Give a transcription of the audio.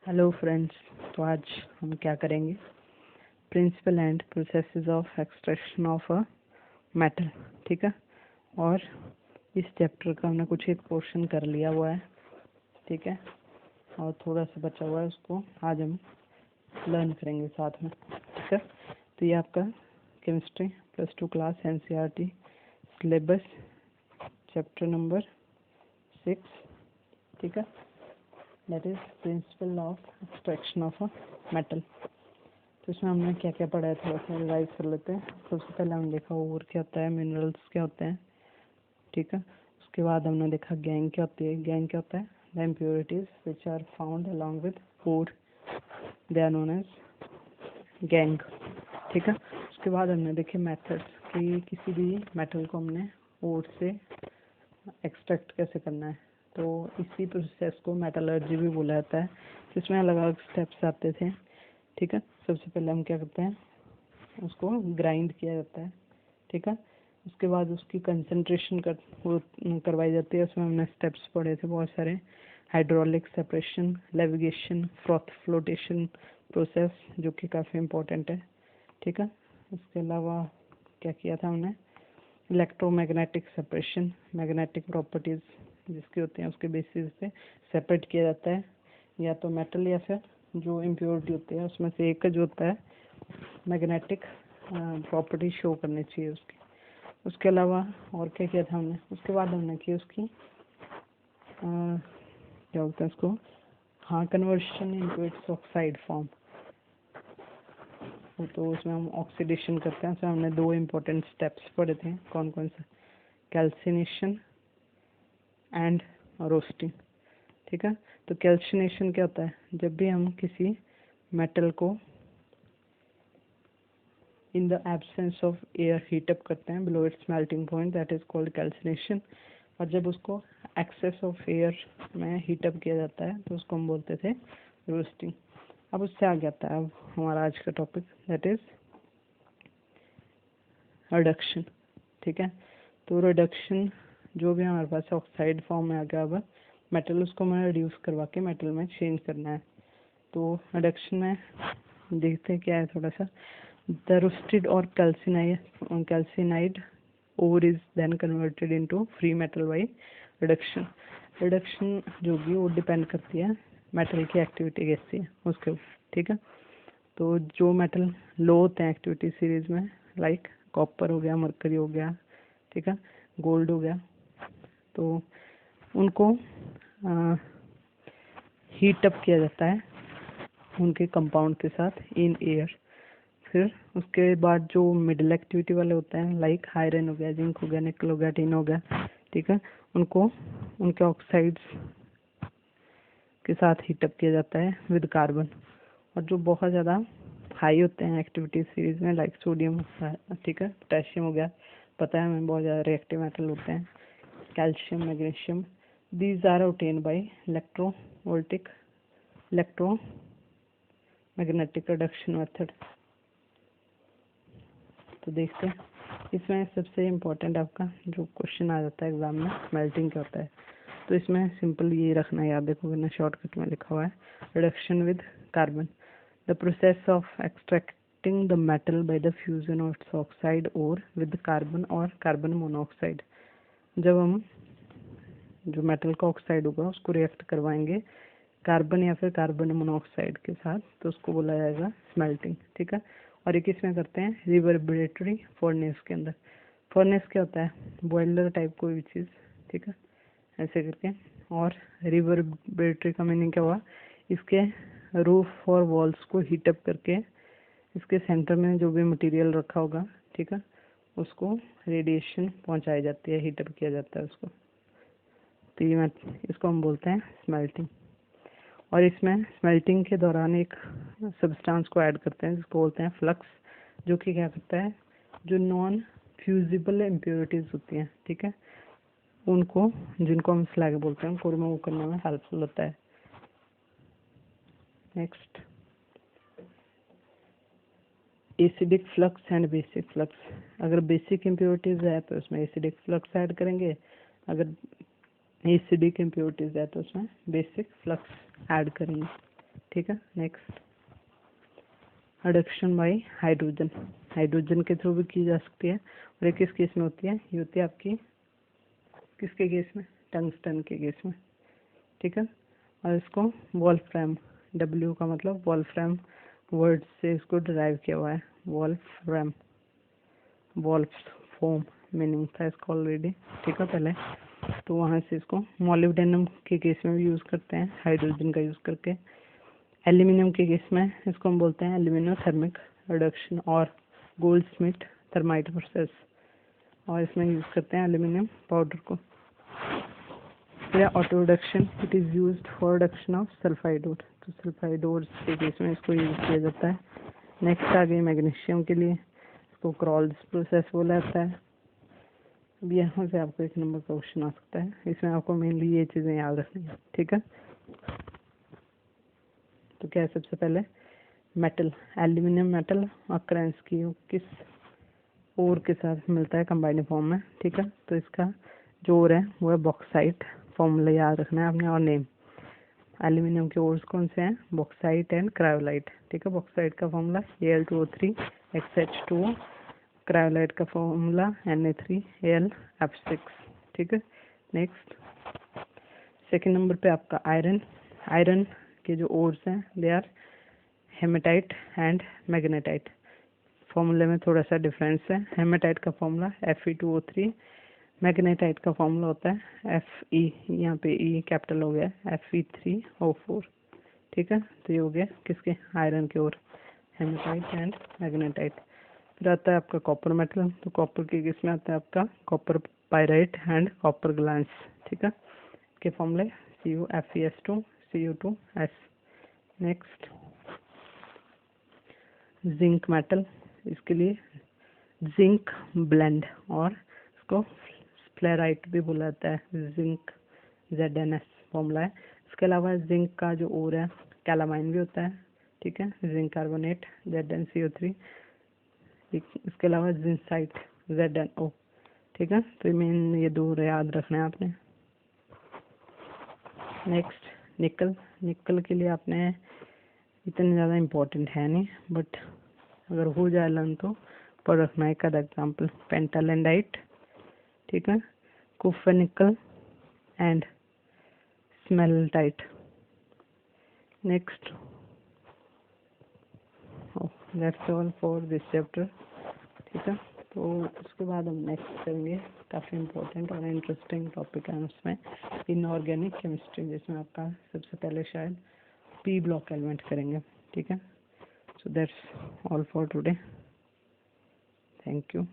Hello friends. तो आज हम क्या करेंगे, principle and processes of extraction of a metal. ठीक है, और इस चैप्टर का हमने कुछ एक पोर्शन कर लिया हुआ है। ठीक है, और थोड़ा सा बचा हुआ है, उसको आज हम लर्न करेंगे साथ में। ठीक है, तो ये आपका chemistry +2 class NCERT syllabus chapter number 6। ठीक है, that is principle of extraction of a metal. तो इसमें हमने क्या क्या पढ़ा है थोड़ा सा रिवाइज कर लेते हैं। सबसे पहले हमने देखा ओर क्या होता है, मिनरल्स क्या होते हैं। ठीक है, उसके बाद हमने देखा गैंग क्या होती है। गैंग क्या होता है, the impurities which are found along with ore, they are known as gangue. ठीक है, उसके बाद हमने देखे मेथड्स कि किसी भी मेटल को हमने ओर से एक्सट्रैक्ट कैसे करना है। तो इसी प्रोसेस को मेटलर्जी भी बोला जाता है, जिसमें अलग अलग स्टेप्स आते थे। ठीक है, सबसे पहले हम क्या करते हैं, उसको ग्राइंड किया जाता है। ठीक है, उसके बाद उसकी कंसंट्रेशन करवाई जाती है। उसमें हमने स्टेप्स पढ़े थे बहुत सारे, hydraulic separation, levigation, froth flotation process, जो कि काफ़ी इम्पोर्टेंट है। ठीक है, उसके अलावा क्या किया था हमने, इलेक्ट्रोमैग्नेटिक सेपरेशन, मैग्नेटिक प्रॉपर्टीज़ जिसकी होती हैं उसके बेसिस पे सेपरेट किया जाता है, या तो मेटल या फिर जो इम्प्योरिटी होती है उसमें से एक जो होता है मैग्नेटिक प्रॉपर्टी शो करनी चाहिए उसकी। उसके अलावा और क्या किया था हमने, उसके बाद हमने की उसकी क्या बोलते हैं उसको, हाँ, conversion into its oxide form. तो उसमें हम ऑक्सीडेशन करते हैं। उसमें हमने 2 इम्पोर्टेंट स्टेप्स पढ़े थे, कौन कौन सा, कैल्सिनेशन एंड रोस्टिंग। ठीक है, तो कैल्सिनेशन क्या होता है, जब भी हम किसी मेटल को in the absence of air heat up करते हैं below it's melting point, that is called calcination. और जब उसको एक्सेस ऑफ एयर में हीट अप किया जाता है तो उसको हम बोलते थे रोस्टिंग। अब उससे आ जाता है अब हमारा आज का टॉपिक, दैट इज रिडक्शन। ठीक है, तो रिडक्शन जो भी हमारे पास ऑक्साइड फॉर्म में आ गया, अब मेटल उसको हमें रिड्यूस करवा के मेटल में चेंज करना है। तो रिडक्शन में देखते हैं क्या है थोड़ा सा, द रोस्टेड और कैल्सिनाइड ore is then converted into free metal by reduction। Reduction जो भी वो डिपेंड करती है मेटल की एक्टिविटी कैसी है उसके ऊपर। ठीक है, तो जो मेटल लो होते हैं एक्टिविटी सीरीज में, लाइक कॉपर हो गया, मरकरी हो गया, ठीक है, गोल्ड हो गया, तो उनको हीट अप किया जाता है उनके कंपाउंड के साथ इन एयर। फिर उसके बाद जो मिडिल एक्टिविटी वाले होते हैं, लाइक आयरन हो गया, जिंक हो गया, निकल हो गया, टिन हो गया, ठीक है, उनको उनके ऑक्साइड्स के साथ हीटअप किया जाता है विद कार्बन। और जो बहुत ज़्यादा हाई होते हैं एक्टिविटी सीरीज में, लाइक सोडियम, ठीक है, पोटेशियम हो गया, पता है हमें बहुत ज़्यादा रिएक्टिव मेटल होते हैं, calcium, magnesium, these are obtain by electromagnetic reduction method. तो देखते हैं, इसमें सबसे इम्पोर्टेंट आपका जो क्वेश्चन आ जाता है एग्जाम में, स्मेल्टिंग क्या होता है। तो इसमें सिंपल ये रखना याद, देखो ना शॉर्टकट में लिखा हुआ है, reduction with carbon, the process of extracting the metal by the fusion of its oxide और विद कार्बन और कार्बन मोनोऑक्साइड। जब हम जो मेटल का ऑक्साइड होगा उसको रिएक्ट करवाएंगे कार्बन या फिर कार्बन मोनोऑक्साइड के साथ, तो उसको बोला जाएगा स्मेल्टिंग। ठीक है, और ये किस में करते हैं, रिवर्बरेटरी फर्नेस के अंदर। फर्नेस क्या होता है, बॉयलर टाइप कोई भी चीज़, ठीक है, ऐसे करके। और रिवर्बरेटरी का मीनिंग क्या हुआ, इसके रूफ और वॉल्स को हीटअप करके इसके सेंटर में जो भी मटेरियल रखा होगा, ठीक है, उसको रेडिएशन पहुंचाई जाती है, हीटअप किया जाता है उसको। तो ये इसको हम बोलते हैं स्मेल्टिंग। और इसमें स्मेल्टिंग के दौरान एक सब्सटेंस को ऐड करते हैं जिसको बोलते हैं फ्लक्स, जो कि क्या करता है, जो नॉन फ्यूजिबल इम्प्योरिटीज होती हैं, ठीक है, उनको, जिनको हम स्लैग बोलते हैं, उनको रिमूव करने में हेल्पफुल होता है। Next, acidic flux and basic flux. अगर बेसिक इम्प्योरिटीज है तो उसमें एसिडिक फ्लक्स ऐड करेंगे, अगर एसिडिक इम्प्योरिटीज है तो उसमें बेसिक फ्लक्स ऐड करेंगे। ठीक है। Next reduction bye hydrogen, hydrogen के थ्रू भी की जा सकती है। और ये किस केस में होती है? ये होती है आपकी किसके केस में? टंगस्टन के केस में, ठीक है। और इसको वॉल्फ्रैम, W का मतलब वॉल्फ्रैम वर्ड से इसको डिराइव किया हुआ है, वॉल्फ्रैम, वॉल्फ्स फोम मीनिंग था इसका ऑलरेडी, ठीक है पहले। तो वहाँ से इसको मॉलिब्डेनम के केस में भी यूज़ करते हैं हाइड्रोजन का यूज़ करके। एल्यूमिनियम के केस में इसको हम बोलते हैं एल्यूमिनोथर्मिक रिडक्शन और गोल्डस्मिथ थर्माइट प्रोसेस, और इसमें यूज़ करते हैं एल्यूमिनियम पाउडर को। या auto reduction, it is used for reduction of sulphide ore, तो सल्फाइड ओर के केस में इसको यूज़ किया जाता है। नेक्स्ट आ गई मैग्नीशियम के लिए, इसको क्रॉल्स प्रोसेस बोला जाता है। अब यहाँ से आपको एक नंबर का क्वेश्चन आ सकता है, इसमें आपको मेनली ये चीज़ें याद रखनी है, ठीक है। तो क्या है सबसे पहले मेटल, एल्यूमिनियम मेटल ऑकरेंस की किस ओर के साथ मिलता है कंबाइंड फॉर्म में, ठीक है। तो इसका जो ओर है वो है बॉक्साइट, फॉर्मूला याद रखना है आपने, और नेम। एल्यूमिनियम के ओर्स कौन से हैं? बॉक्साइट एंड क्रायोलाइट, ठीक है। बॉक्साइट का फॉर्मूला Al2O3 XH2O, क्रायोलाइट का फॉर्मूला Na3AlF6, ठीक है। नेक्स्ट सेकेंड नंबर पे आपका आयरन, आयरन के जो ओर्स हैं they are haematite and magnetite. फॉर्मूले में थोड़ा सा डिफरेंस है, हेमेटाइट का फॉर्मूला Fe2O3, मैग्नेटाइट का फॉर्मूला होता है Fe, यहाँ पे E कैपिटल हो गया Fe3O4, ठीक है। तो ये हो गया किसके? आयरन के ओर, हेमेटाइट एंड मैग्नेटाइट। फिर आता है आपका कॉपर मेटल, तो कॉपर के किस में आता है आपका? Copper pyrite and copper glance, ठीक है। के फॉर्मूले CuFeS2 Cu2S। Next zinc metal, इसके लिए जिंक ब्लेंड, और इसको फ्लेराइट भी बोला जाता है, जिंक ZnS फॉर्मूला है। इसके अलावा जिंक का जो ओर है कैलामाइन भी होता है, ठीक है, जिंक कार्बोनेट ZnCO3। इसके अलावा जिंसाइट ZnO, ठीक है। तो मेन ये दो याद रखना है आपने। नेक्स्ट निकल, निकल के लिए आपने इतने ज़्यादा इम्पोर्टेंट है नहीं, बट अगर हो जाए लर्न तो पढ़ रखना है। एक आधा एग्जाम्पल, पेंटालेंडाइट, ठीक है, kupfer nickel and smaltite. Next that's all for this chapter, ठीक है। तो उसके बाद हम नेक्स्ट करेंगे, काफ़ी इम्पोर्टेंट और इंटरेस्टिंग टॉपिक है उसमें, इनऑर्गेनिक केमिस्ट्री, जिसमें आपका सबसे पहले शायद P ब्लॉक एलिमेंट करेंगे, ठीक है। So that's all for today, thank you.